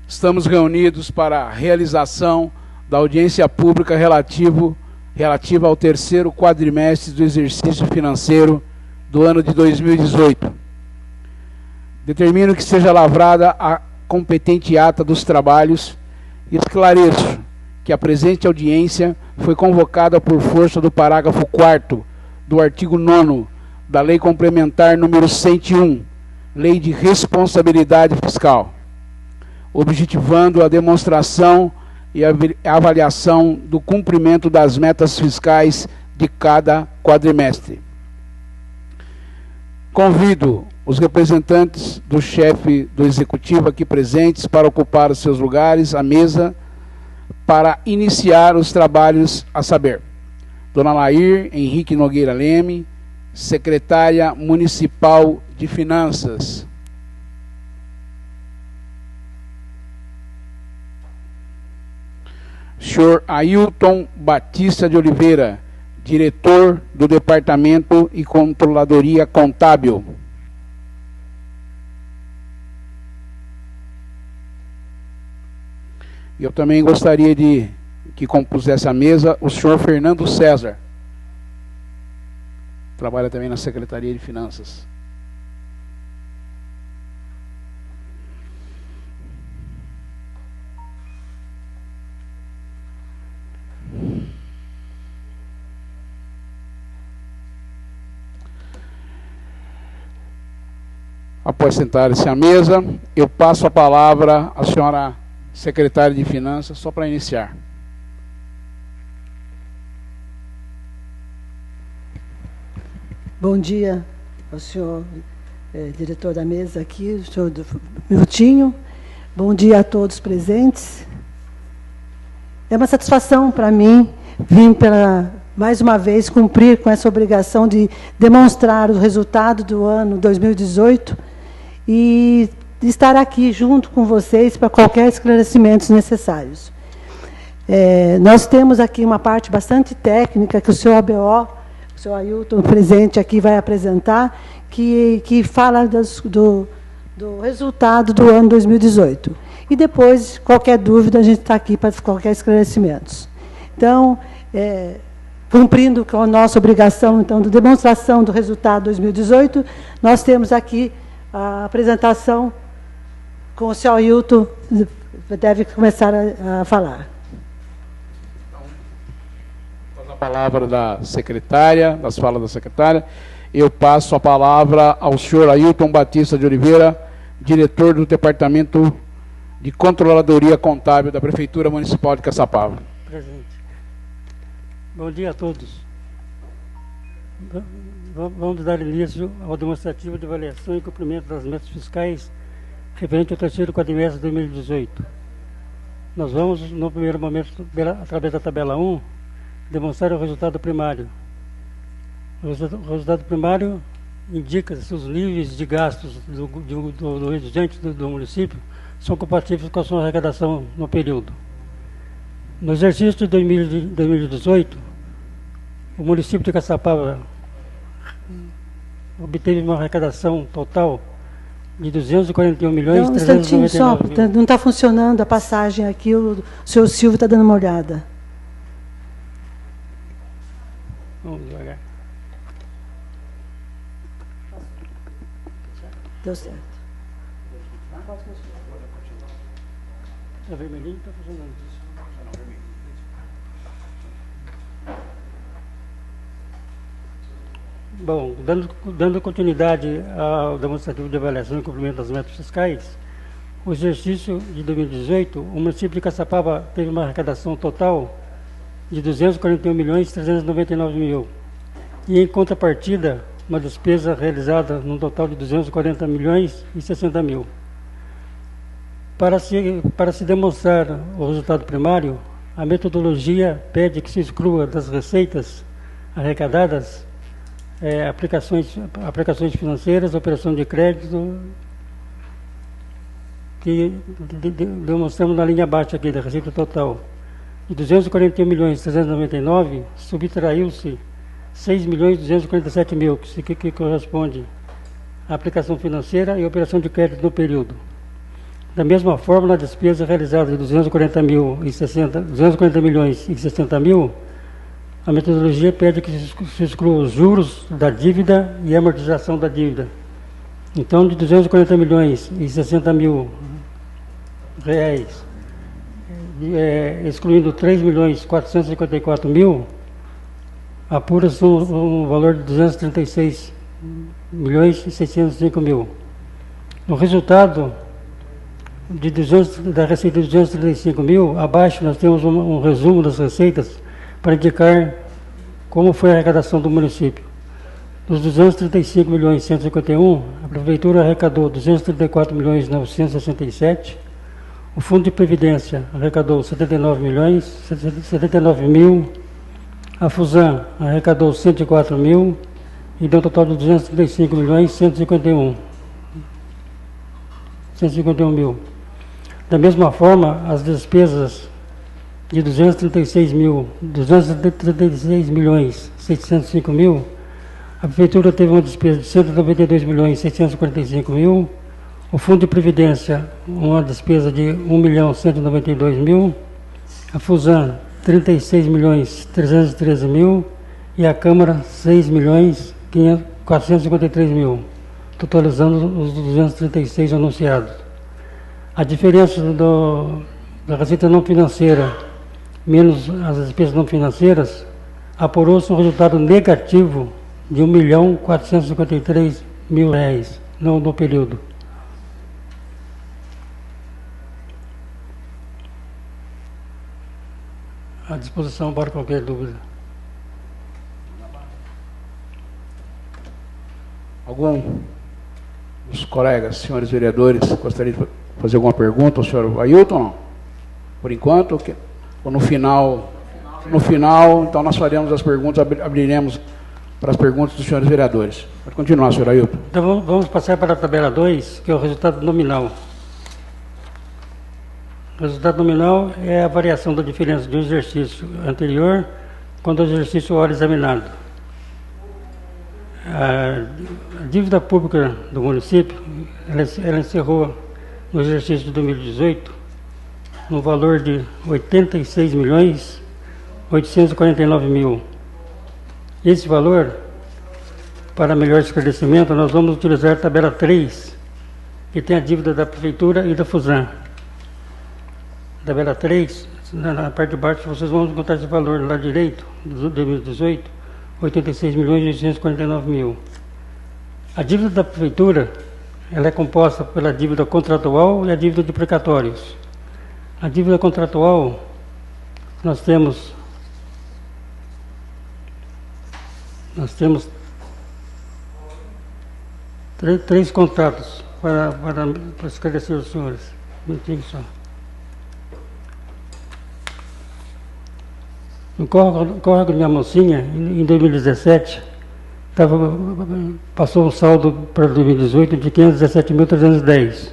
Estamos reunidos para a realização da audiência pública relativa ao terceiro quadrimestre do exercício financeiro do ano de 2018. Determino que seja lavrada a competente ata dos trabalhos e esclareço que a presente audiência foi convocada por força do parágrafo 4º do artigo 9º da Lei Complementar número 101, Lei de Responsabilidade Fiscal, objetivando a demonstração e a avaliação do cumprimento das metas fiscais de cada quadrimestre. Convido os representantes do chefe do Executivo aqui presentes para ocupar os seus lugares à mesa para iniciar os trabalhos, a saber, Dona Lair Henrique Nogueira Leme, secretária municipal de Finanças. Senhor Ailton Batista de Oliveira, diretor do Departamento e Controladoria Contábil. Eu também gostaria de que compusesse a mesa o senhor Fernando César. Trabalha também na Secretaria de Finanças. Após sentar-se à mesa, eu passo a palavra à senhora secretária de Finanças, só para iniciar. Bom dia ao senhor diretor da mesa aqui, o senhor Miltinho. Bom dia a todos presentes. É uma satisfação para mim vir mais uma vez cumprir com essa obrigação de demonstrar o resultado do ano 2018 e estar aqui junto com vocês para qualquer esclarecimento necessários. Nós temos aqui uma parte bastante técnica que o senhor ABO, o senhor Ailton, presente aqui, vai apresentar, que fala do resultado do ano 2018. E depois, qualquer dúvida, a gente está aqui para qualquer esclarecimento. Então, cumprindo com a nossa obrigação, então, de demonstração do resultado 2018, nós temos aqui a apresentação com o senhor Ailton, deve começar a falar. A palavra da secretária, das falas da secretária, eu passo a palavra ao senhor Ailton Batista de Oliveira, diretor do Departamento de Controladoria Contábil da Prefeitura Municipal de Caçapava. Presente. Bom dia a todos. Vamos dar início ao demonstrativo de avaliação e cumprimento das metas fiscais referente ao terceiro quadrimestre de 2018. Nós vamos, no primeiro momento, através da tabela 1, demonstrar o resultado primário. O resultado primário indica se os níveis de gastos do residente do município são compatíveis com a sua arrecadação no período. No exercício de 2018, o município de Caçapava obteve uma arrecadação total de 241 milhões e 399 só, não está funcionando a passagem aqui, o senhor Silvio está dando uma olhada. Vamos devagar. Deu certo. Está vermelhinho, está funcionando. Bom, dando continuidade ao demonstrativo de avaliação e cumprimento das metas fiscais, o exercício de 2018, o município de Caçapava teve uma arrecadação total de 241 milhões 399 mil. E, em contrapartida, uma despesa realizada num total de 240 milhões e 60 mil. Para se demonstrar o resultado primário, a metodologia pede que se exclua das receitas arrecadadas aplicações financeiras, operação de crédito, que demonstramos na linha abaixo aqui da receita total. De 241 milhões 399, subtraiu-se 6 milhões 247 mil, que corresponde à aplicação financeira e operação de crédito no período. Da mesma forma, na despesa realizada de 240 milhões e 60 mil, a metodologia pede que se exclua os juros da dívida e a amortização da dívida. Então, de 240 milhões e 60 mil reais, excluindo 3 milhões 454 mil, apura-se um valor de 236 milhões e 605 mil. No resultado da receita de 235 mil, abaixo nós temos um resumo das receitas para indicar como foi a arrecadação do município. Dos 235 milhões e 151, a Prefeitura arrecadou 234 milhões e 967, o Fundo de Previdência arrecadou 79 mil, a Fusan arrecadou 104 mil e deu um total de 235 milhões e 151 mil. Da mesma forma, as despesas de 236 milhões 605 mil, a Prefeitura teve uma despesa de 192 milhões 645 mil, o Fundo de Previdência uma despesa de 1 milhão 192 mil, a Fusan 36 milhões 313 mil e a Câmara 6 milhões 453 mil, totalizando os 236 anunciados. A diferença da receita não financeira menos as despesas não financeiras apurou-se um resultado negativo de 1 milhão 453 mil reais no período. À disposição para qualquer dúvida. Algum dos colegas, senhores vereadores, gostaria de fazer alguma pergunta ao senhor Ailton? Não? Por enquanto, ou no final? No final, então nós faremos as perguntas, abriremos para as perguntas dos senhores vereadores. Pode continuar, senhor Ailton. Então vamos passar para a tabela 2, que é o resultado nominal. O resultado nominal é a variação da diferença de um exercício anterior com o exercício ora examinado. A dívida pública do município, ela encerrou no exercício de 2018 no valor de 86 milhões 849 mil. Esse valor, para melhor esclarecimento, nós vamos utilizar a tabela 3, que tem a dívida da Prefeitura e da Fusan. Tabela 3, na parte de baixo, vocês vão encontrar esse valor lá direito, de 2018, 86 milhões e 849 mil. A dívida da Prefeitura, ela é composta pela dívida contratual e a dívida de precatórios. A dívida contratual, nós temos três contratos para esclarecer os senhores. Um minutinho só. No córrego de minha mocinha, em 2017, passou um saldo para 2018 de 517.310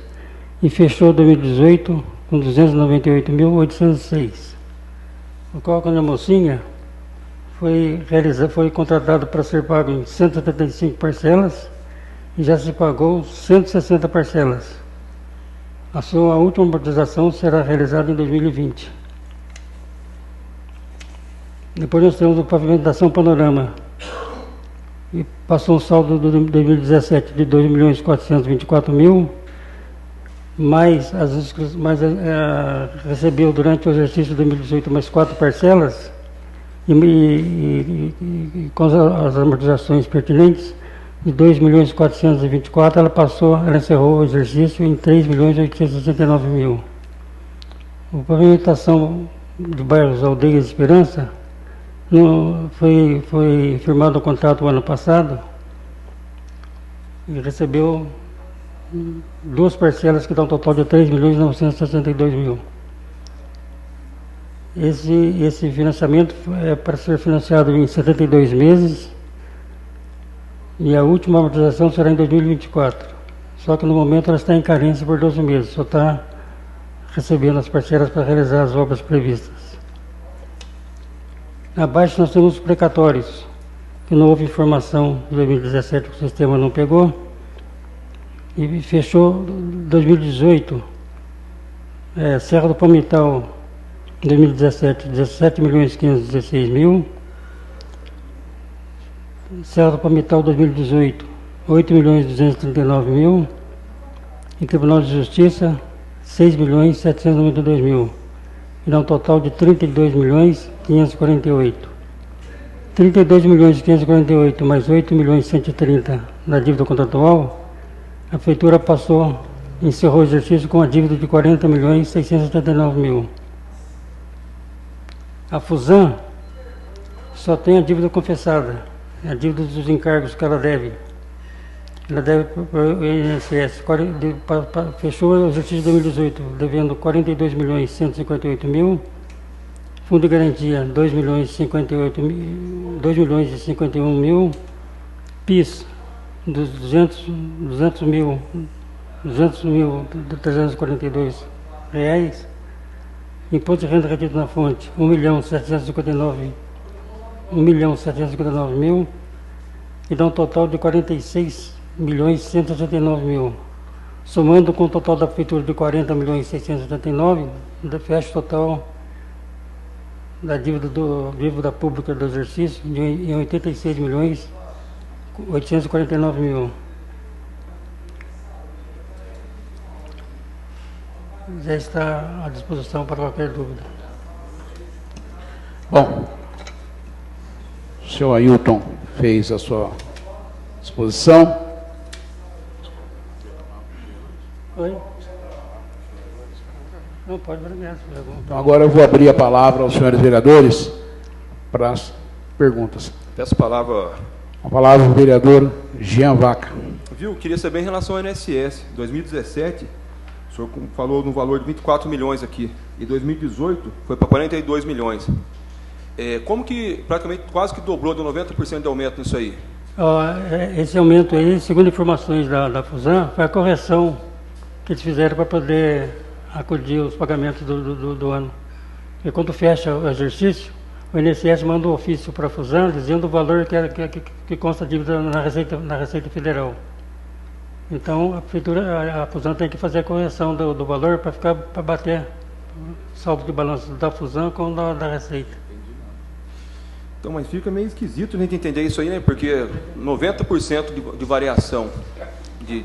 e fechou 2018 com 298.806. O córrego da mocinha foi contratado para ser pago em 175 parcelas e já se pagou 160 parcelas. A sua última amortização será realizada em 2020. Depois nós temos a pavimentação Panorama, e passou um saldo de 2017 de 2.424.000, recebeu durante o exercício de 2018 mais 4 parcelas, e com as amortizações pertinentes, de 2.424.000, ela encerrou o exercício em 3.869.000. A pavimentação de bairros Aldeias e Esperança, foi firmado o contrato o ano passado e recebeu 2 parcelas que dão um total de 3.962.000. Esse financiamento é para ser financiado em 72 meses e a última amortização será em 2024. Só que no momento ela está em carência por 12 meses, só está recebendo as parcelas para realizar as obras previstas. Abaixo nós temos os precatórios, que não houve informação de 2017 que o sistema não pegou, e fechou 2018 Serra do Palmital, 2017, 17.516.000. Serra do Palmital, 2018, 8.239.000. E Tribunal de Justiça, 6.792.000. E dá um total de 32.548. 32.548 mais 8.130 na dívida contratual, a Prefeitura encerrou o exercício com a dívida de 40.679.000. A Fusan só tem a dívida confessada, a dívida dos encargos que ela deve. Ela deve para o INSS, fechou o exercício de 2018, devendo 42.158.000, Fundo de Garantia 2.051.000, PIS 200.342 reais, Imposto de Renda retido na fonte 1.759.000 e dá um total de 46.189.000. Somando com o total da Prefeitura de 40.679.000, fecha o total da dívida pública do exercício em 86.849.000. Já está à disposição para qualquer dúvida. Bom, o senhor Ailton fez a sua exposição. Oi? Não, pode perguntar. Então agora eu vou abrir a palavra aos senhores vereadores para as perguntas. Peço a palavra. A palavra ao vereador Jean Vaca. Viu, queria saber em relação ao INSS. 2017, o senhor falou no valor de 24 milhões aqui. E 2018 foi para 42 milhões. Como que praticamente quase que dobrou de 90% de aumento nisso aí? Esse aumento aí, segundo informações da Fusan, foi a correção que eles fizeram para poder acudir os pagamentos do ano. E quando fecha o exercício, o INSS manda um ofício para a Fusan dizendo o valor que consta a dívida na Receita Federal. Então a Fusan tem que fazer a correção do valor para bater o saldo de balanço da Fusan com o da Receita. Então, mas fica meio esquisito a gente entender isso aí, né? Porque 90% de variação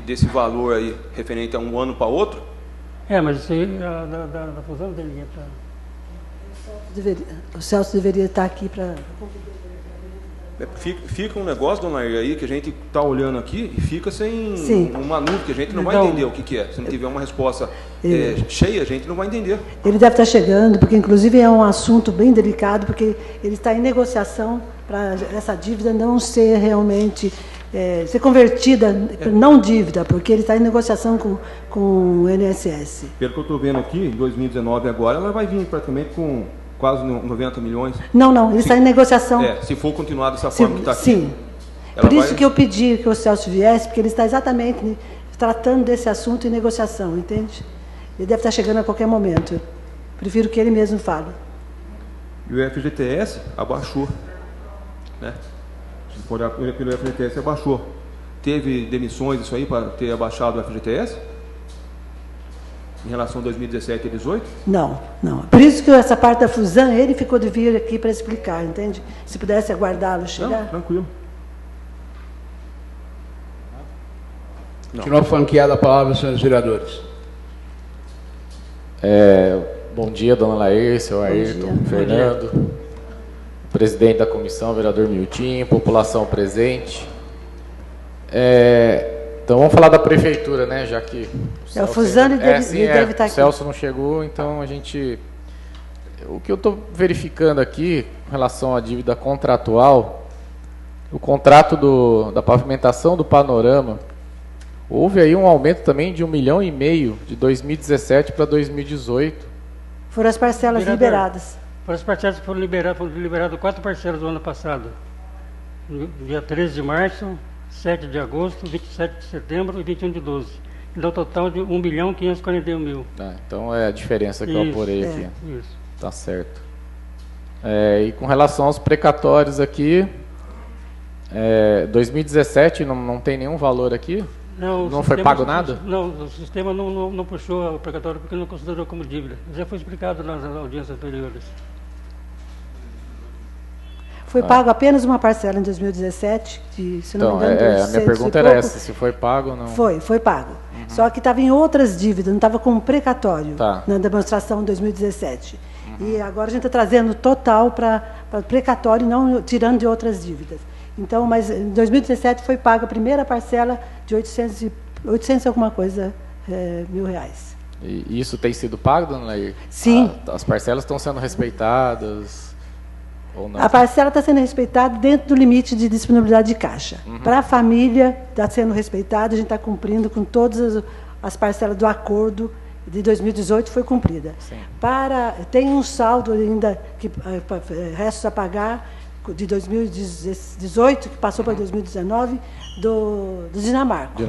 desse valor aí referente a um ano para outro. Mas isso aí da Fusan deveria estar. O Celso deveria estar aqui para. Fica um negócio, dona Air, aí que a gente está olhando aqui e fica sem uma nuvem, que a gente não vai entender o que é. Se não tiver uma resposta cheia, a gente não vai entender. Ele deve estar chegando, porque inclusive é um assunto bem delicado, porque ele está em negociação para essa dívida não ser realmente ser convertida não dívida, porque ele está em negociação com o INSS. Pelo que eu estou vendo aqui, em 2019 agora, ela vai vir praticamente com quase 90 milhões. Não, ele está em negociação. Se for continuar dessa forma que está aqui. Sim. Por isso que eu pedi que o Celso viesse, porque ele está exatamente tratando desse assunto em negociação, entende? Ele deve estar chegando a qualquer momento. Prefiro que ele mesmo fale. E o FGTS abaixou, né? Se for olhar pelo FGTS, abaixou. Teve demissões isso aí para ter abaixado o FGTS? Em relação a 2017 e 2018? Não. Por isso que essa parte da Fusan, ele ficou de vir aqui para explicar, entende? Se pudesse aguardá-lo chegar. Não, tranquilo. Continua franqueada a palavra, senhores vereadores. Bom dia, dona Laís, senhor Ayrton, Fernando, presidente da comissão, vereador Miltinho, população presente. Então vamos falar da prefeitura, né? Já que o Fusan deve estar aqui. O Celso não chegou, então o que eu estou verificando aqui em relação à dívida contratual, o contrato da pavimentação do Panorama, houve aí um aumento também de 1,5 milhão de 2017 para 2018. Foram as parcelas liberadas. Foram as parcelas que foram liberadas 4 parcelas do ano passado. Dia 13 de março, 7 de agosto, 27 de setembro e 21 de 12. E dá um total de 1.541.000. Então é a diferença que eu apurei aqui. Isso. Tá certo. E com relação aos precatórios aqui, 2017 não tem nenhum valor aqui? Não foi pago nada? Não, o sistema não puxou o precatório porque não considerou como dívida. Já foi explicado nas audiências anteriores. Foi pago apenas uma parcela em 2017, de, se não Então, me engano, a minha pergunta era essa, se foi pago ou não. Foi pago. Só que estava em outras dívidas, não estava como precatório na demonstração de 2017. E agora a gente está trazendo total para precatório, não tirando de outras dívidas. Então, mas em 2017 foi paga a primeira parcela de 800 e alguma coisa mil reais. E isso tem sido pago, dona Lair? Sim. As parcelas estão sendo respeitadas ou não? A parcela está sendo respeitada dentro do limite de disponibilidade de caixa. Para a família, está sendo respeitada, a gente está cumprindo com todas as parcelas do acordo de 2018, foi cumprida. Sim. Tem um saldo ainda, que restos a pagar, de 2018, que passou para 2019, do Dinamarca.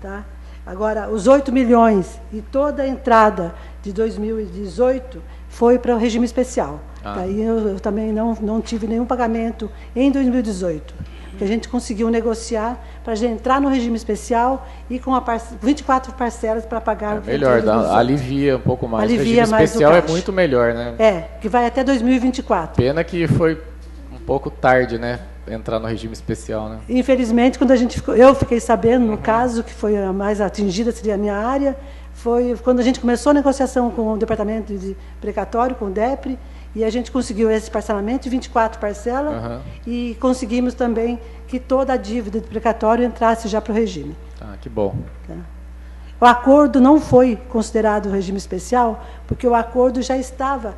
Tá? Agora, os 8 milhões e toda a entrada de 2018 foi para o regime especial. Daí eu também não tive nenhum pagamento em 2018, porque a gente conseguiu negociar para a gente entrar no regime especial e com 24 parcelas para pagar. Melhor, alivia um pouco mais. Alivia o regime especial é muito melhor, né? Que vai até 2024. Pena que foi um pouco tarde, né? Entrar no regime especial, né? Infelizmente, quando eu fiquei sabendo, no caso, que foi a mais atingida, seria a minha área, foi quando a gente começou a negociação com o Departamento de Precatório, com o DEPRE, e a gente conseguiu esse parcelamento de 24 parcelas e conseguimos também que toda a dívida de precatório entrasse já para o regime. Que bom. Tá? O acordo não foi considerado regime especial, porque o acordo já estava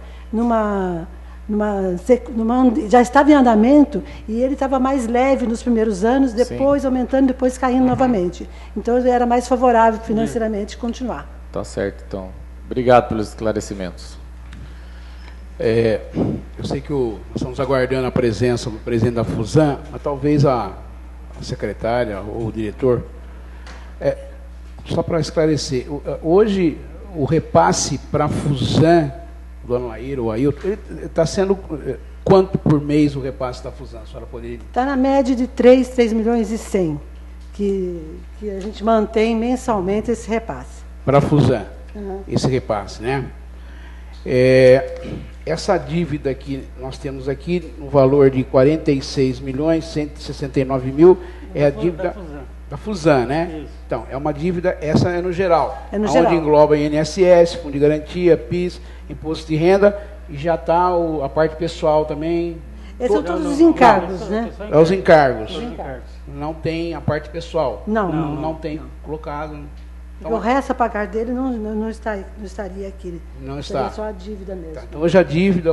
já estava em andamento e ele estava mais leve nos primeiros anos, depois aumentando, depois caindo novamente. Então, ele era mais favorável financeiramente continuar. Tá certo, então. Obrigado pelos esclarecimentos. Eu sei que nós estamos aguardando a presença do presidente da Fusan, mas talvez a secretária ou o diretor, só para esclarecer, hoje o repasse para a Fusan, dona Lair ou Ailton, ele está sendo quanto por mês o repasse da Fusan? A senhora poderia... Está na média de 3 milhões e 100, que a gente mantém mensalmente esse repasse. Para a Fusan, esse repasse, né? Essa dívida que nós temos aqui, no valor de 46.169.000, é a dívida da Fusan, né? Isso. Então, é uma dívida, essa é no geral. Onde engloba INSS, Fundo de Garantia, PIS, Imposto de Renda, e já está a parte pessoal também. Esses são todos os encargos, né? É os encargos. Não tem a parte pessoal. Não tem colocado. Então, o resto a pagar dele não estaria aqui. Não está. Seria só a dívida mesmo. Então, hoje a dívida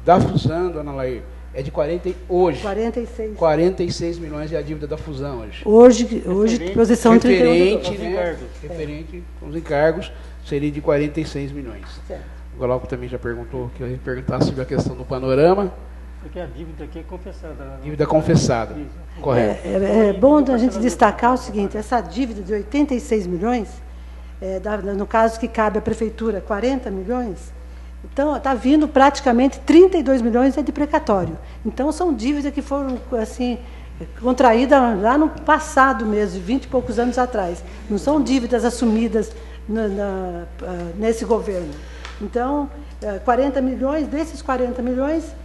da Fusan, dona Lair, é de 46 milhões é a dívida da Fusan hoje. Hoje posição 31 de referente com os encargos, seria de 46 milhões. Certo. O Glauco também já perguntou, que eu ia perguntar sobre a questão do panorama. Porque a dívida aqui é confessada. Dívida confessada, correto. É bom a gente destacar o seguinte, essa dívida de 86 milhões, no caso que cabe à Prefeitura 40 milhões, então está vindo praticamente 32 milhões de precatório. Então são dívidas que foram assim, contraídas lá no passado mesmo, 20 e poucos anos atrás. Não são dívidas assumidas nesse governo. Então, 40 milhões, desses 40 milhões,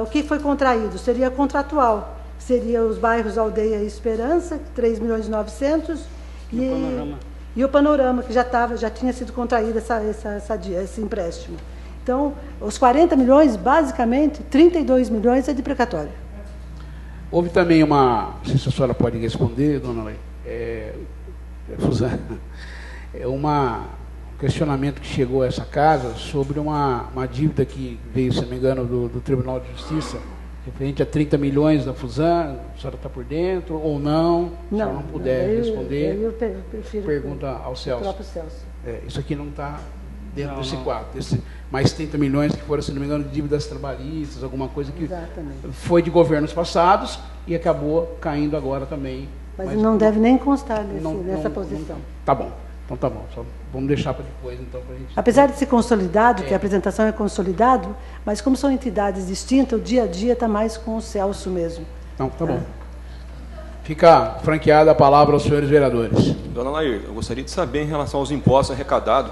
o que foi contraído? Seria contratual. Seria os bairros Aldeia e Esperança, 3.900.000, e o Panorama, que já tinha sido contraído esse empréstimo. Então, os 40 milhões, basicamente, 32 milhões é de precatório. Houve também não sei se a senhora pode responder, dona Lei, Fusan, um questionamento que chegou a essa casa sobre uma dívida que veio, se não me engano, do Tribunal de Justiça, referente a 30 milhões da Fusan. A senhora está por dentro ou não? Se a senhora não puder responder, eu prefiro pergunta ao Celso. Próprio Celso. Isso aqui não está dentro desse quadro. Mais 30 milhões que foram, se não me engano, de dívidas trabalhistas, alguma coisa que foi de governos passados e acabou caindo agora também. Mas não deve nem constar nessa posição. Tá bom. Então tá bom, só vamos deixar para depois, então, pra gente... Apesar de ser consolidado, que a apresentação é consolidado, mas como são entidades distintas, o dia a dia está mais com o Celso mesmo. Não, tá bom. Fica franqueada a palavra aos senhores vereadores. Dona Lair, eu gostaria de saber em relação aos impostos arrecadados,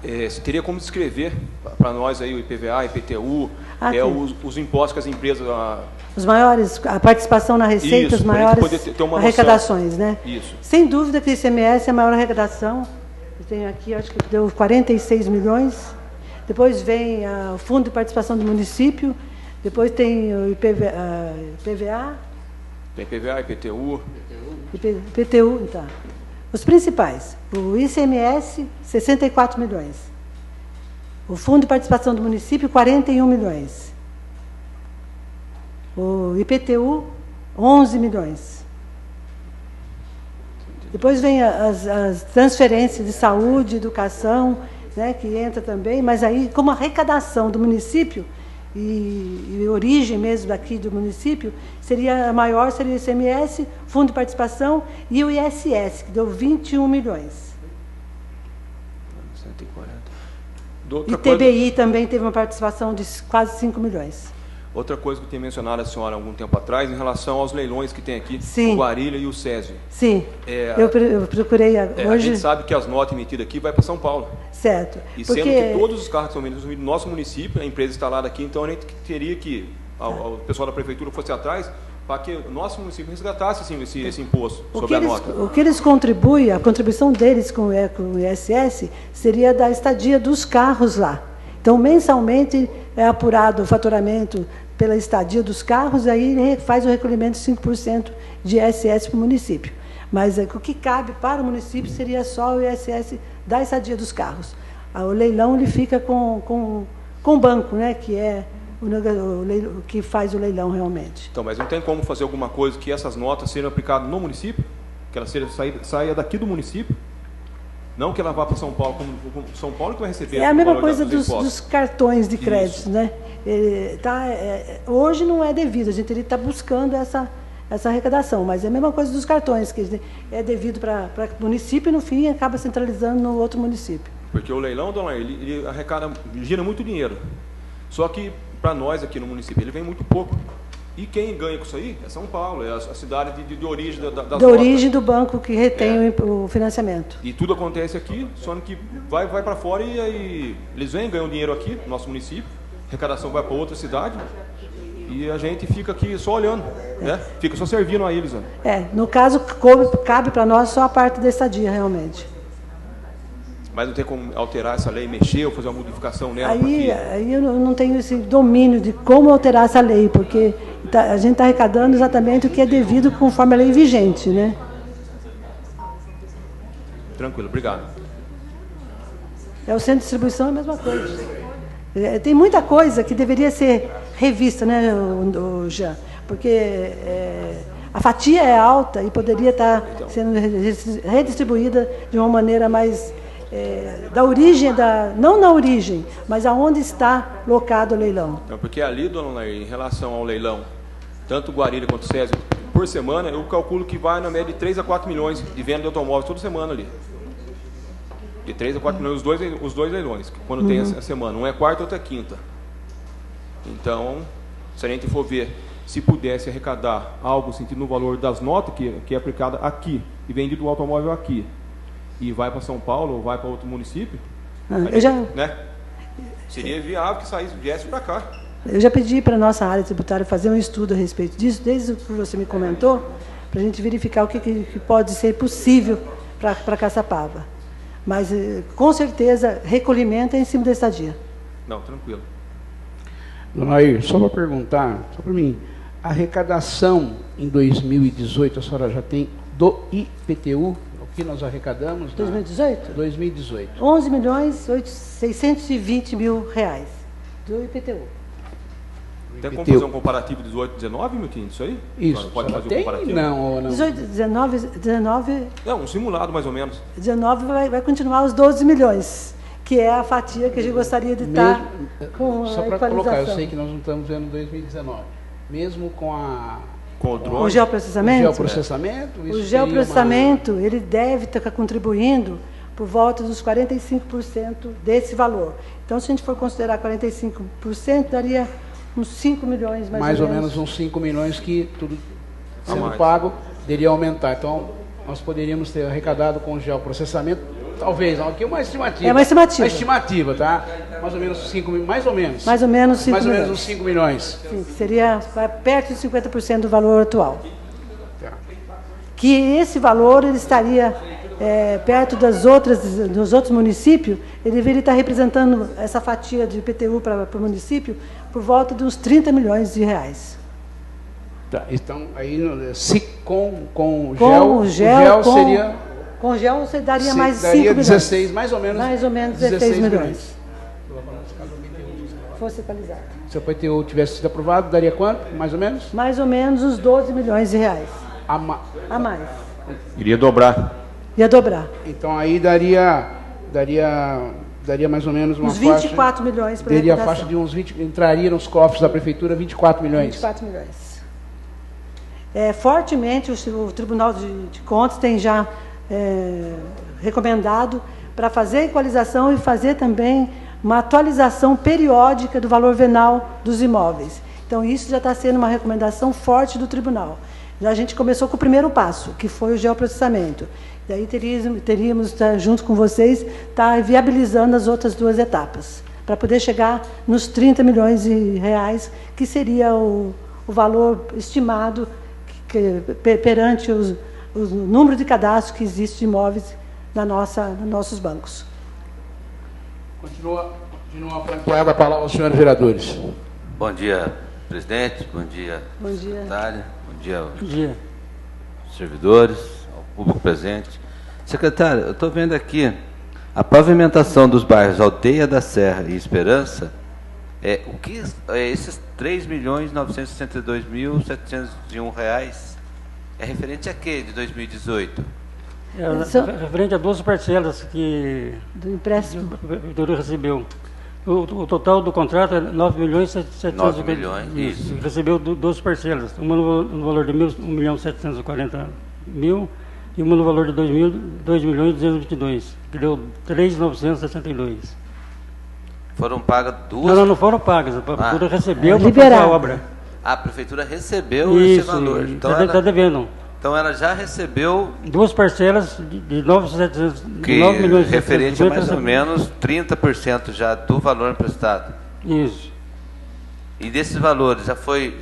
você teria como descrever para nós aí o IPVA, IPTU, os impostos que as empresas... Os maiores, a participação na receita, as maiores arrecadações, né? Isso. Sem dúvida que o ICMS é a maior arrecadação. Eu tenho aqui, acho que deu 46 milhões. Depois vem o Fundo de Participação do Município, depois tem o IPVA. Tem IPVA, IPTU. IPTU, tá. Os principais. O ICMS, 64 milhões. O Fundo de Participação do Município, 41 milhões. O IPTU, 11 milhões. Depois vem as transferências de saúde, educação, né, que entra também, mas aí, como arrecadação do município e origem mesmo daqui do município, seria a maior, seria o ICMS, Fundo de Participação e o ISS, que deu 21 milhões. 140. E TBI também teve uma participação de quase 5 milhões. Outra coisa que eu tenho mencionado a senhora há algum tempo atrás, em relação aos leilões que tem aqui, sim, o Guarília e o Césio. Sim, eu procurei hoje... A gente sabe que as notas emitidas aqui vai para São Paulo. Certo. E sendo que todos os carros que são vendidos no nosso município, a empresa instalada aqui, então a gente teria que, o pessoal da prefeitura fosse atrás, para que o nosso município resgatasse assim, esse imposto sobre a nota. O que eles contribuem, a contribuição deles com o ISS, seria da estadia dos carros lá. Então, mensalmente, é apurado o faturamento pela estadia dos carros, aí faz o recolhimento de 5% de ISS para o município. Mas o que cabe para o município seria só o ISS da estadia dos carros. O leilão ele fica com o banco, né, que é o que faz o leilão realmente. Então, mas não tem como fazer alguma coisa que essas notas sejam aplicadas no município? Que ela saia daqui do município? Não que ela vá para São Paulo, como São Paulo que vai receber. É a mesma coisa dos cartões de crédito, isso, né? Hoje não é devido, a gente está buscando essa arrecadação, mas é a mesma coisa dos cartões, que é devido para o município e, no fim, acaba centralizando no outro município. Porque o leilão, dona, ele arrecada, gira muito dinheiro. Só que, para nós aqui no município, ele vem muito pouco. E quem ganha com isso aí é São Paulo, é a cidade de origem das da origem do banco que retém o financiamento. E tudo acontece aqui, só que vai para fora e aí eles vêm, ganham dinheiro aqui no nosso município, a arrecadação vai para outra cidade e a gente fica aqui só olhando, né? Fica só servindo a eles. Né? No caso, cabe para nós só a parte da estadia, realmente. Mas não tem como alterar essa lei, mexer ou fazer uma modificação nela? Aí eu não tenho esse domínio de como alterar essa lei, porque a gente está arrecadando exatamente o que é devido conforme a lei vigente, né? Tranquilo, obrigado. O centro de distribuição é a mesma coisa. Tem muita coisa que deveria ser revista, né, Jean? Porque a fatia é alta e poderia estar sendo redistribuída de uma maneira mais... da origem, não na origem, mas aonde está locado o leilão. Então, porque ali, dona Lair, em relação ao leilão, tanto o Guarília quanto o Césio, por semana, eu calculo que vai na média de 3 a 4 milhões de venda de automóveis toda semana ali. De 3 a 4 milhões, os dois leilões, quando tem a semana. Um é quarta, outro é quinta. Então, se a gente for ver, se pudesse arrecadar algo sentido no valor das notas, que é aplicada aqui, e vendido o automóvel aqui, e vai para São Paulo ou vai para outro município, né? Seria viável que viesse para cá. Eu já pedi para a nossa área tributária fazer um estudo a respeito disso, desde o que você me comentou, para a gente verificar o que pode ser possível para Caçapava. Mas, com certeza, recolhimento é em cima da estadia. Não, tranquilo. Dona Air, só para perguntar, só para mim, a arrecadação em 2018, a senhora já tem do IPTU, que nós arrecadamos? 2018? 2018. 11.620.000 reais do IPTU. Tem como fazer um comparativo de 18 e 19, Milton, isso aí? Isso. Pode fazer tem? um comparativo? Não. 18, 19... É, um simulado mais ou menos. 19 vai continuar os 12 milhões, que é a fatia que a gente gostaria de estar com só para colocar, eu sei que nós não estamos vendo 2019. Mesmo com o drone? O geoprocessamento? O geoprocessamento, ele deve estar contribuindo por volta dos 45% desse valor. Então, se a gente for considerar 45%, daria uns 5 milhões, mais ou menos. Mais ou menos uns 5 milhões que tudo sendo pago deveria aumentar. Então, nós poderíamos ter arrecadado com o geoprocessamento, talvez, aqui é uma estimativa. É uma estimativa. Uma estimativa, tá? Mais ou menos 5 milhões, mais ou menos. Mais ou menos 5 mais ou milhões. menos uns 5 milhões. Sim, seria perto de 50% do valor atual. Tá. Que esse valor ele estaria perto dos outros municípios, ele deveria estar representando essa fatia de IPTU para o município por volta de uns 30 milhões de reais. Tá. Então, aí, se com o Com gel, seria... Com o gel você daria mais 5 daria milhões. 16, mais ou menos. Mais ou menos 16 milhões. Fosse equalizado. Se o IPTU tivesse sido aprovado, daria quanto, mais ou menos? Mais ou menos uns 12 milhões de reais. A mais. Iria dobrar. Ia dobrar. Então aí daria mais ou menos uma uns 24 milhões para teria a faixa de uns 20, entraria nos cofres da prefeitura 24 milhões. 24 milhões. Fortemente o Tribunal de Contas tem já recomendado para fazer a equalização e fazer também uma atualização periódica do valor venal dos imóveis. Então, isso já está sendo uma recomendação forte do tribunal. Já a gente começou com o primeiro passo, que foi o geoprocessamento. Daí teríamos junto com vocês, viabilizando as outras 2 etapas, para poder chegar nos 30 milhões de reais, que seria o valor estimado perante o número de cadastros que existe de imóveis nos nossos bancos. Continua franqueada a palavra aos senhores vereadores. Bom dia, presidente. Bom dia, secretária. Bom dia, servidores, ao público presente. Secretário, eu estou vendo aqui a pavimentação dos bairros Aldeia da Serra e Esperança. O que esses R$ 3.962.701 é referente a quê de 2018? Referente a 12 parcelas que do empréstimo a prefeitura recebeu. O total do contrato é 9.700.000. 9 milhões, isso. Recebeu 12 parcelas, uma no valor de 1.740.000 e uma no valor de 2.222.000, que deu 3.962. Foram pagas duas? Não foram pagas. A prefeitura recebeu para fazer a obra. A prefeitura recebeu esse valor. Então está devendo. Então ela já recebeu 2 parcelas de 9 milhões referente a mais ou menos 30% já do valor emprestado. Isso. E desses valores vai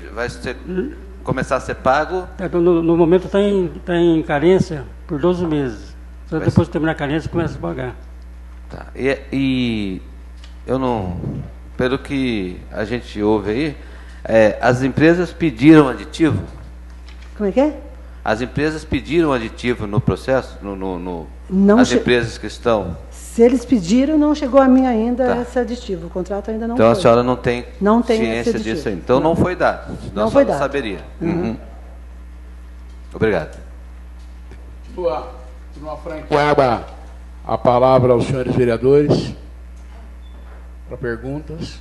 começar a ser pago? No momento está em carência por 12 meses. Só depois de terminar a carência começa a pagar. Tá. E eu não, pelo que a gente ouve aí, as empresas pediram aditivo? Como é que é? As empresas pediram aditivo no processo? As empresas que estão? Se eles pediram, não chegou a mim ainda esse aditivo. O contrato ainda não foi. Então a senhora não tem ciência esse disso ainda. Então não foi dado. Não foi dado. Saberia. Uhum. Obrigado. Continua franqueada a palavra aos senhores vereadores para perguntas.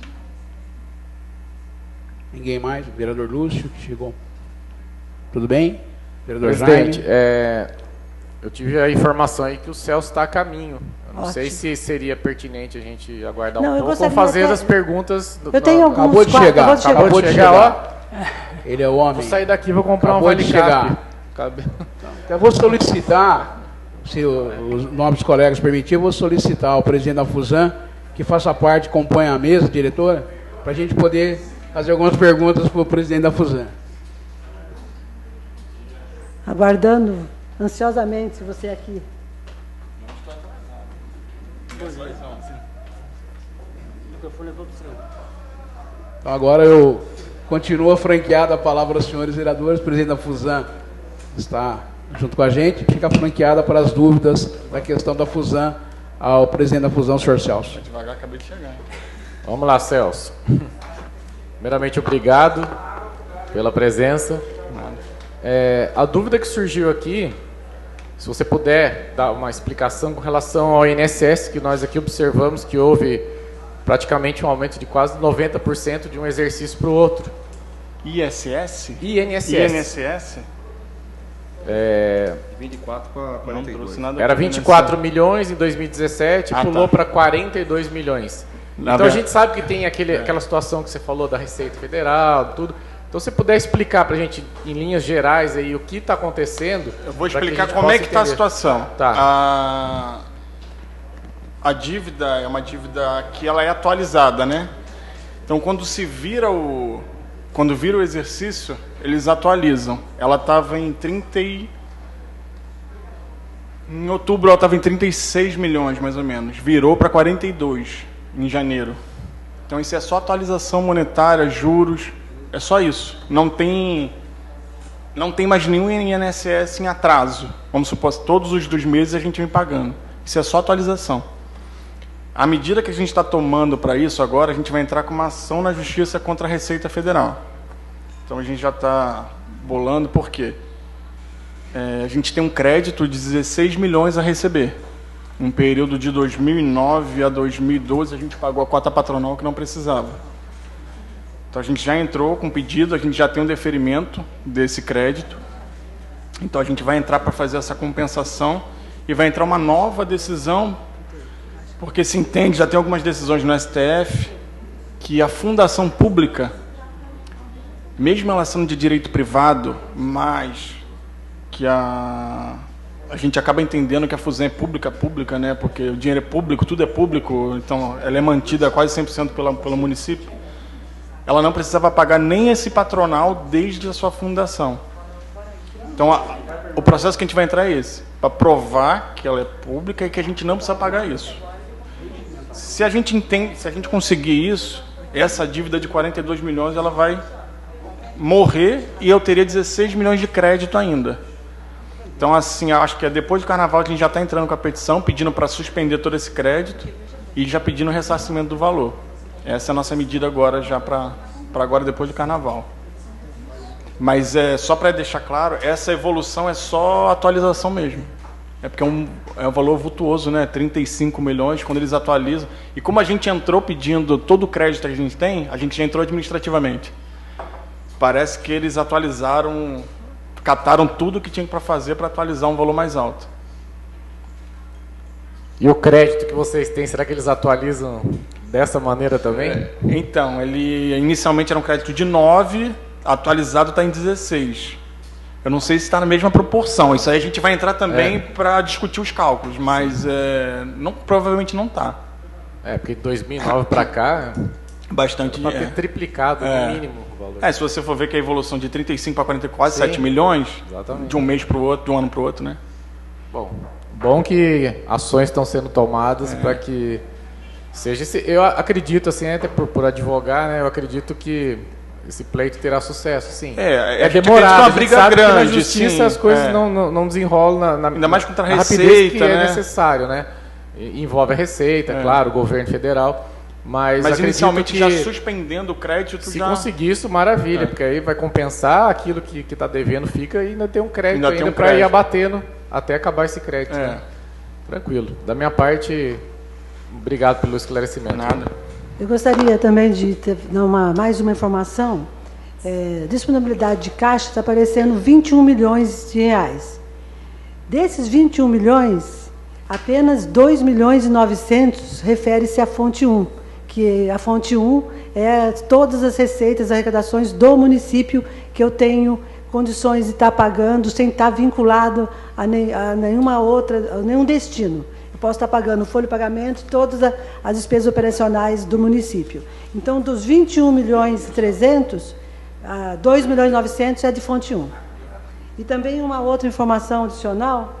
Ninguém mais? O vereador Lúcio, que chegou. Tudo bem? Vereador presidente, eu tive a informação aí que o Celso está a caminho. Eu não sei se seria pertinente a gente aguardar um pouco ou fazer as perguntas. Eu tenho alguns. Acabou de chegar. Acabou de chegar, ó. Ele é o homem. Vou sair daqui e vou comprar Acabou um vale cap. Eu vou solicitar, se os nobres colegas permitirem, eu vou solicitar ao presidente da Fusan que faça parte, componha a mesa, diretora, para a gente poder fazer algumas perguntas para o presidente da Fusan. Aguardando ansiosamente você aqui. Então, agora eu continuo franqueada a palavra aos senhores vereadores. O presidente da Fusan está junto com a gente. Fica franqueada para as dúvidas da questão da Fusan ao presidente da Fusan, o senhor Celso. Devagar, acabei de chegar. Vamos lá, Celso. Primeiramente, obrigado pela presença. A dúvida que surgiu aqui, se você puder dar uma explicação com relação ao INSS, que nós aqui observamos que houve praticamente um aumento de quase 90% de um exercício para o outro. INSS? 24 para 42. Era 24 milhões em 2017, pulou para 42 milhões. Então a gente sabe que tem aquela situação que você falou da Receita Federal, tudo. Então, se você puder explicar para a gente, em linhas gerais, aí, o que está acontecendo... Eu vou explicar como é que está a situação. Tá. A dívida é uma dívida que ela é atualizada, né? Então, quando vira o exercício, eles atualizam. Ela estava em Em outubro ela estava em 36 milhões, mais ou menos. Virou para 42 em janeiro. Então, isso é só atualização monetária, juros, é só isso. Não tem mais nenhum INSS em atraso. Vamos supor, todos os 2 meses a gente vem pagando. Isso é só atualização. À medida que a gente está tomando para isso agora, a gente vai entrar com uma ação na Justiça contra a Receita Federal. Então, a gente já está bolando, por quê? A gente tem um crédito de 16 milhões a receber. Um período de 2009 a 2012, a gente pagou a cota patronal que não precisava. Então, a gente já entrou com pedido, a gente já tem um deferimento desse crédito. Então, a gente vai entrar para fazer essa compensação e vai entrar uma nova decisão, porque se entende, já tem algumas decisões no STF, que a fundação pública, mesmo ela sendo de direito privado, mas que a gente acaba entendendo que a fusão é pública, né? Porque o dinheiro é público, tudo é público, então ela é mantida quase 100% pelo município. Ela não precisava pagar nem esse patronal desde a sua fundação. Então, o processo que a gente vai entrar é esse, para provar que ela é pública e que a gente não precisa pagar isso. Se a gente conseguir isso, essa dívida de 42 milhões ela vai morrer e eu teria 16 milhões de crédito ainda. Então, assim, acho que depois do Carnaval a gente já está entrando com a petição, pedindo para suspender todo esse crédito e já pedindo o ressarcimento do valor. Essa é a nossa medida agora, já para agora, depois do Carnaval. Mas, só para deixar claro, essa evolução é só atualização mesmo. É porque é um valor vultuoso, né? 35 milhões, quando eles atualizam. E como a gente entrou pedindo todo o crédito que a gente tem, a gente já entrou administrativamente. Parece que eles atualizaram, cataram tudo que tinha para fazer para atualizar um valor mais alto. E o crédito que vocês têm, será que eles atualizam dessa maneira também? Então, ele inicialmente era um crédito de 9, atualizado está em 16. Eu não sei se está na mesma proporção. Isso aí a gente vai entrar também para discutir os cálculos, mas provavelmente não está. Porque de 2009 para cá... Bastante. Para ter triplicado, no mínimo, o valor. Se você for ver que a evolução de 35 para 40, quase 7 milhões, exatamente. De um mês para o outro, de um ano para o outro, né? Bom que ações estão sendo tomadas para que seja esse... Eu acredito, assim, até por advogar, né, eu acredito que esse pleito terá sucesso, sim. É demorado, uma briga sabe grande, que na justiça as coisas não desenrolam ainda mais contra a Receita, rapidez que é necessário, né? Envolve a Receita, claro, o governo federal. Mas inicialmente que já suspendendo o crédito, se conseguir isso, maravilha, porque aí vai compensar aquilo que está devendo, fica e ainda tem um crédito ainda para ir abatendo até acabar esse crédito. Né? Tranquilo. Da minha parte, obrigado pelo esclarecimento. Nada. Eu gostaria também de dar mais uma informação. Disponibilidade de caixa está aparecendo 21 milhões de reais. Desses 21 milhões, apenas 2 milhões e 900 refere-se à fonte 1. Que a fonte 1 é todas as receitas, arrecadações do município que eu tenho condições de estar pagando sem estar vinculado a nenhum destino. Eu posso estar pagando folha de pagamento, todas as despesas operacionais do município. Então, dos 21 milhões e 300, 2 milhões e 900 é de fonte 1. E também uma outra informação adicional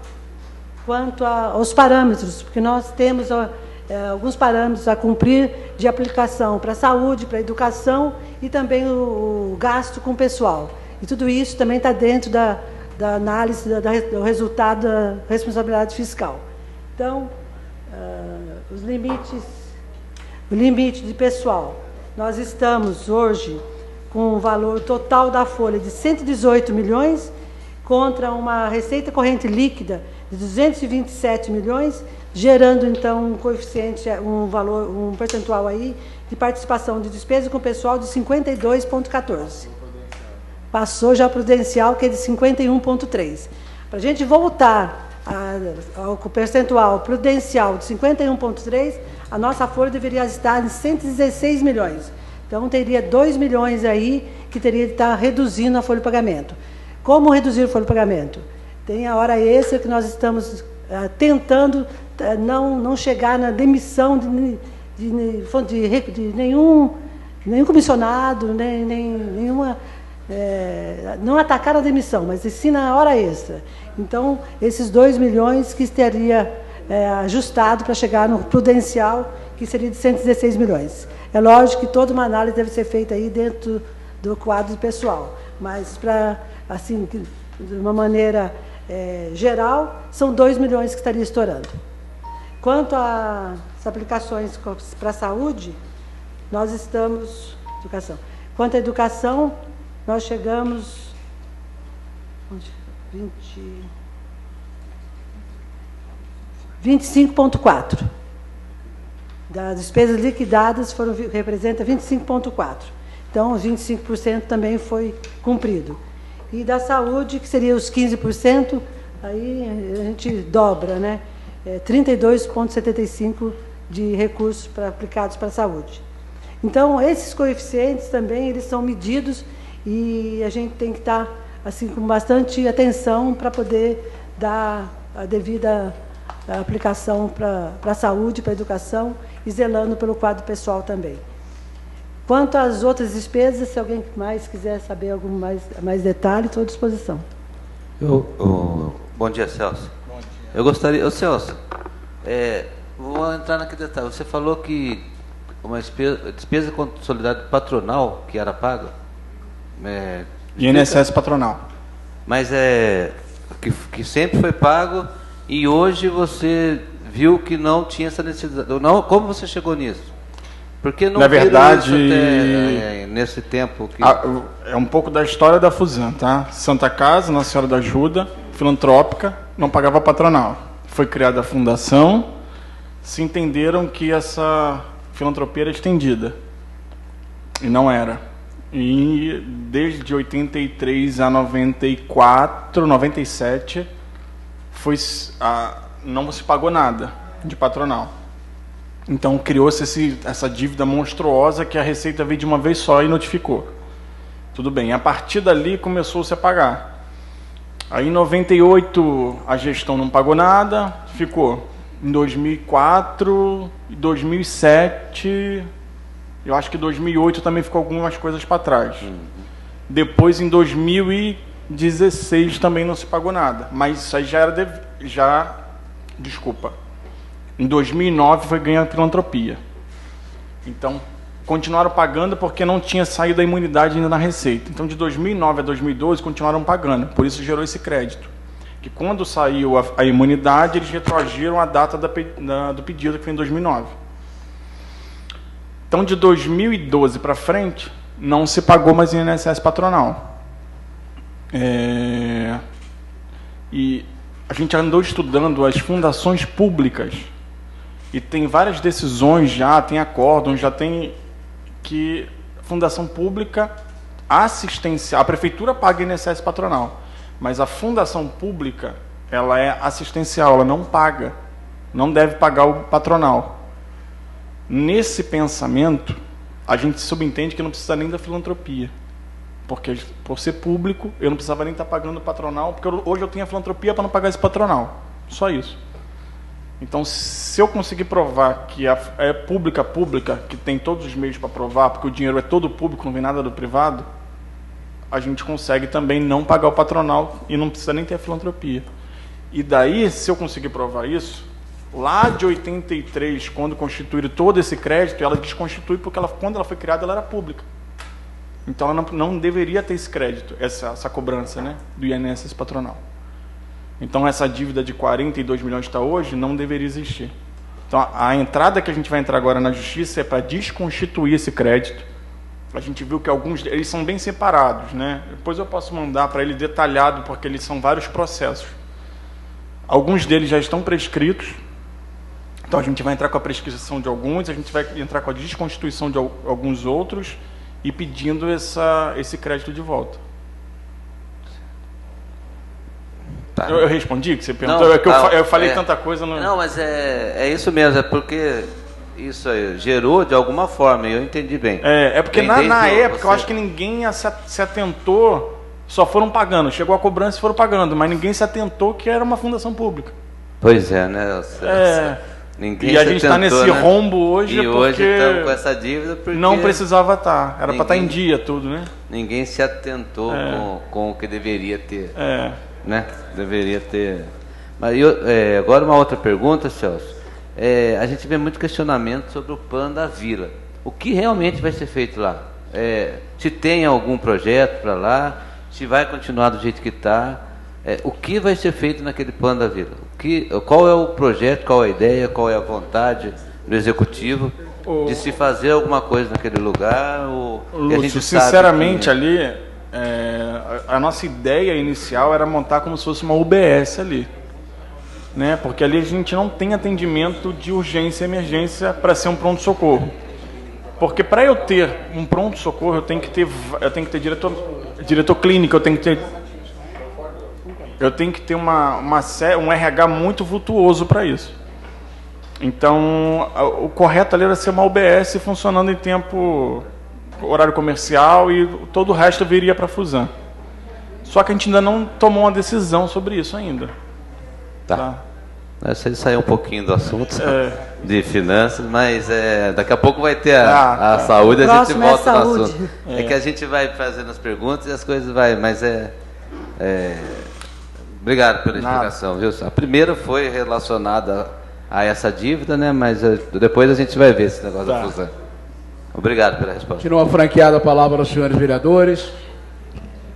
quanto aos parâmetros, porque nós temos alguns parâmetros a cumprir de aplicação para a saúde, para a educação e também o gasto com o pessoal. E tudo isso também está dentro da análise do resultado da responsabilidade fiscal. Então, o limite de pessoal. Nós estamos hoje com um valor total da folha de 118 milhões contra uma receita corrente líquida de 227 milhões, gerando, então, um coeficiente, um percentual aí de participação de despesa com o pessoal de 52,14. Passou já o prudencial, que é de 51,3. Para a gente voltar ao percentual prudencial de 51,3, a nossa folha deveria estar em 116 milhões. Então, teria 2 milhões aí que teria que estar reduzindo a folha de pagamento. Como reduzir a folha de pagamento? Tem a hora extra que nós estamos tentando não chegar na demissão de nenhum comissionado, nenhuma... não atacar a demissão, mas sim na hora extra. Então, esses 2 milhões que estaria ajustado para chegar no prudencial, que seria de 116 milhões. É lógico que toda uma análise deve ser feita aí dentro do quadro pessoal, mas para, assim, de uma maneira geral, são 2 milhões que estaria estourando. Quanto às aplicações para a saúde, nós estamos... Educação. Quanto à educação, nós chegamos... 25,4. Das despesas liquidadas representa 25,4. Então, os 25% também foi cumprido. E da saúde, que seria os 15%, aí a gente dobra, né? 32,75 de recursos aplicados para a saúde. Então, esses coeficientes também, eles são medidos e a gente tem que estar assim, com bastante atenção para poder dar a devida aplicação para a saúde, para a educação e zelando pelo quadro pessoal também. Quanto às outras despesas, se alguém mais quiser saber algum mais detalhe, estou à disposição. Bom dia, Celso. Bom dia. Eu gostaria... Celso, vou entrar naquele detalhe. Você falou que uma despesa consolidada patronal que era paga... INSS patronal. Mas que sempre foi pago e hoje você viu que não tinha essa necessidade. Não, como você chegou nisso? Porque não, na verdade, até, nesse tempo que... é um pouco da história da Fusan, tá? Santa Casa, Nossa Senhora da Ajuda, filantrópica, não pagava patronal. Foi criada a fundação, se entenderam que essa filantropia era estendida. E não era. E desde 83 a 94, 97, não se pagou nada de patronal. Então criou-se essa dívida monstruosa que a Receita veio de uma vez só e notificou. Tudo bem, a partir dali começou-se a pagar. Aí em 98 a gestão não pagou nada, ficou. Em 2004, 2007, eu acho que 2008 também ficou algumas coisas para trás. Depois em 2016 também não se pagou nada, mas isso aí desculpa. Em 2009 foi ganha a filantropia. Então, continuaram pagando porque não tinha saído a imunidade ainda na Receita. Então, de 2009 a 2012, continuaram pagando. Por isso gerou esse crédito. Que quando saiu a imunidade, eles retroagiram a data do pedido, que foi em 2009. Então, de 2012 para frente, não se pagou mais INSS patronal. E a gente andou estudando as fundações públicas. E tem várias decisões já, tem acórdãos, já tem que fundação pública assistencial, a prefeitura paga INSS patronal, mas a fundação pública, ela é assistencial, ela não paga, não deve pagar o patronal. Nesse pensamento, a gente subentende que não precisa nem da filantropia, porque por ser público, eu não precisava nem estar pagando o patronal, porque hoje eu tenho a filantropia para não pagar esse patronal, só isso. Então, se eu conseguir provar que é pública, que tem todos os meios para provar, porque o dinheiro é todo público, não vem nada do privado, a gente consegue também não pagar o patronal e não precisa nem ter a filantropia. E daí, se eu conseguir provar isso, lá de 83, quando constituíram todo esse crédito, ela desconstitui porque quando ela foi criada, ela era pública. Então, ela não deveria ter esse crédito, essa cobrança, né, do INSS patronal. Então, essa dívida de 42 milhões que está hoje não deveria existir. Então, a entrada que a gente vai entrar agora na Justiça é para desconstituir esse crédito. A gente viu que alguns eles são bem separados, né? Depois eu posso mandar para ele detalhado, porque eles são vários processos. Alguns deles já estão prescritos. Então, a gente vai entrar com a prescrição de alguns, a gente vai entrar com a desconstituição de alguns outros e pedindo esse crédito de volta. Tá. Eu respondi que você perguntou? Não, eu falei tanta coisa. Não, mas é isso mesmo, é porque Isso aí, gerou de alguma forma, eu entendi bem. É porque na época eu acho que ninguém se atentou, só foram pagando. Chegou a cobrança e foram pagando, mas ninguém se atentou que era uma fundação pública. Pois é, né? Ninguém e a gente está nesse rombo hoje e hoje estamos com essa dívida porque não precisava estar. Era para estar em dia tudo, né? Ninguém se atentou com o que deveria ter. Né? Deveria ter. Mas agora uma outra pergunta, Celso. A gente vê muito questionamento sobre o plano da vila. O que realmente vai ser feito lá? Se tem algum projeto para lá, se vai continuar do jeito que está, o que vai ser feito naquele plano da vila? Qual é o projeto, qual é a ideia, qual é a vontade do executivo de se fazer alguma coisa naquele lugar? Lúcio, sinceramente, ali, a nossa ideia inicial era montar como se fosse uma UBS ali. Né? Porque ali a gente não tem atendimento de urgência e emergência para ser um pronto-socorro. Porque para eu ter um pronto-socorro, eu tenho que ter diretor clínico, eu tenho que ter um RH muito vultuoso para isso. Então, o correto ali era ser uma UBS funcionando em tempo, horário comercial, e todo o resto viria para a Fusan. Só que a gente ainda não tomou uma decisão sobre isso ainda. Tá. Você saiu um pouquinho do assunto de finanças, mas daqui a pouco vai ter a saúde, a gente volta no assunto. É que a gente vai fazendo as perguntas e as coisas vai, mas obrigado pela explicação, viu? A primeira foi relacionada a essa dívida, né? Mas depois a gente vai ver esse negócio da fusão. Obrigado pela resposta. Continua franqueada a palavra aos senhores vereadores.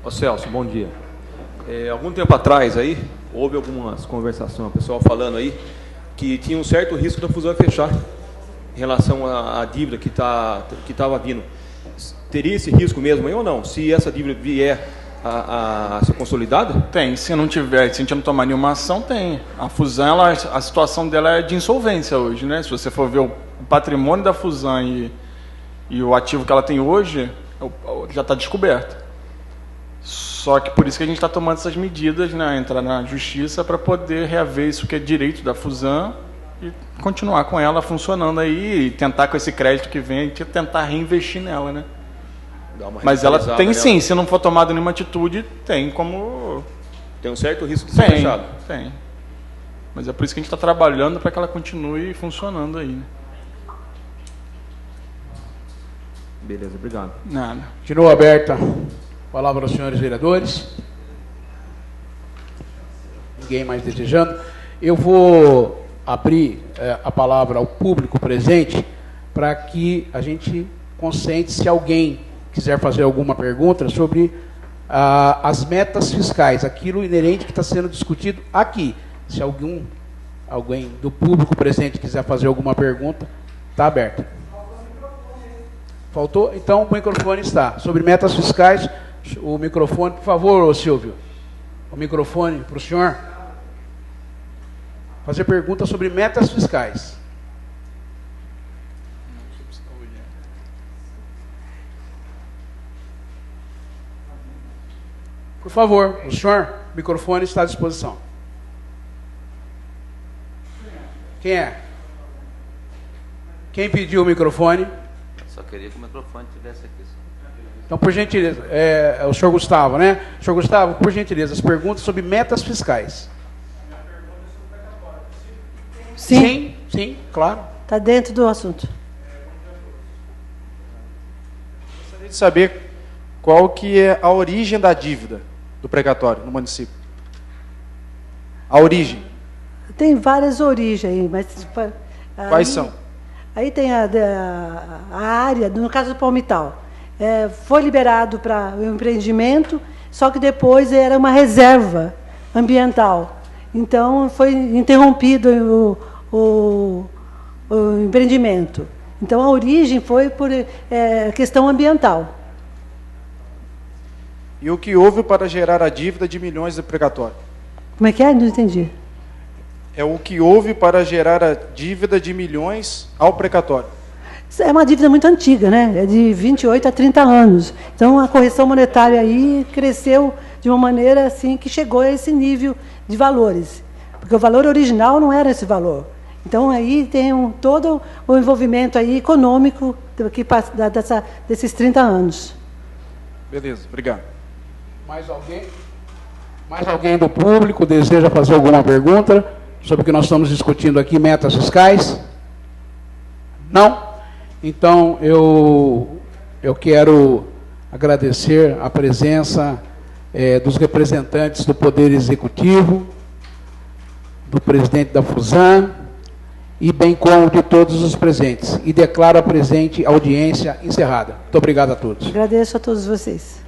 Ô Celso, bom dia. Algum tempo atrás aí, houve algumas conversações, o pessoal falando aí, que tinha um certo risco da fusão fechar em relação à dívida que estava vindo. Teria esse risco mesmo aí ou não? Se essa dívida vier a ser consolidada? Tem, se não tiver, se a gente não tomar nenhuma ação, tem. A fusão, a situação dela é de insolvência hoje, né? Se você for ver o patrimônio da fusão e o ativo que ela tem hoje, já está descoberto. Só que por isso que a gente está tomando essas medidas, né? Entrar na justiça para poder reaver isso que é direito da fusão e continuar com ela funcionando aí e tentar com esse crédito que vem, tentar reinvestir nela, né? Mas ela tem sim, se não for tomada nenhuma atitude, tem como... Tem um certo risco de ser fechado. Tem. Mas é por isso que a gente está trabalhando para que ela continue funcionando aí, né? Beleza, obrigado. Nada. Continua aberta. Palavra aos senhores vereadores. Ninguém mais desejando. Eu vou abrir a palavra ao público presente para que a gente consciente se alguém quiser fazer alguma pergunta sobre as metas fiscais, aquilo inerente que está sendo discutido aqui. Se alguém do público presente quiser fazer alguma pergunta, está aberto. Faltou? Então o microfone está. Sobre metas fiscais, o microfone, por favor, Silvio. O microfone para o senhor. Fazer perguntas sobre metas fiscais. Por favor, o senhor, o microfone está à disposição. Quem é? Quem pediu o microfone? Só queria que o microfone estivesse aqui. Então, por gentileza, o senhor Gustavo, né? Senhor Gustavo, por gentileza, as perguntas sobre metas fiscais. Sim. Sim, claro. Está dentro do assunto. Gostaria de saber qual que é a origem da dívida do precatório no município. A origem. Tem várias origens aí, mas... Quais são? Aí tem a área, no caso do Palmital, foi liberado para o empreendimento, só que depois era uma reserva ambiental. Então, foi interrompido o empreendimento. Então, a origem foi por questão ambiental. E o que houve para gerar a dívida de milhões do precatório? Como é que é? Não entendi. É o que houve para gerar a dívida de milhões ao precatório. Isso é uma dívida muito antiga, né? É de 28 a 30 anos. Então, a correção monetária aí cresceu de uma maneira assim que chegou a esse nível de valores. Porque o valor original não era esse valor. Então, aí tem todo o envolvimento aí econômico desses 30 anos. Beleza, obrigado. Mais alguém? Mais alguém do público deseja fazer alguma pergunta sobre o que nós estamos discutindo aqui, metas fiscais? Não? Então, eu quero agradecer a presença dos representantes do Poder Executivo, do presidente da FUSAM, e bem como de todos os presentes. E declaro a presente audiência encerrada. Muito obrigado a todos. Agradeço a todos vocês.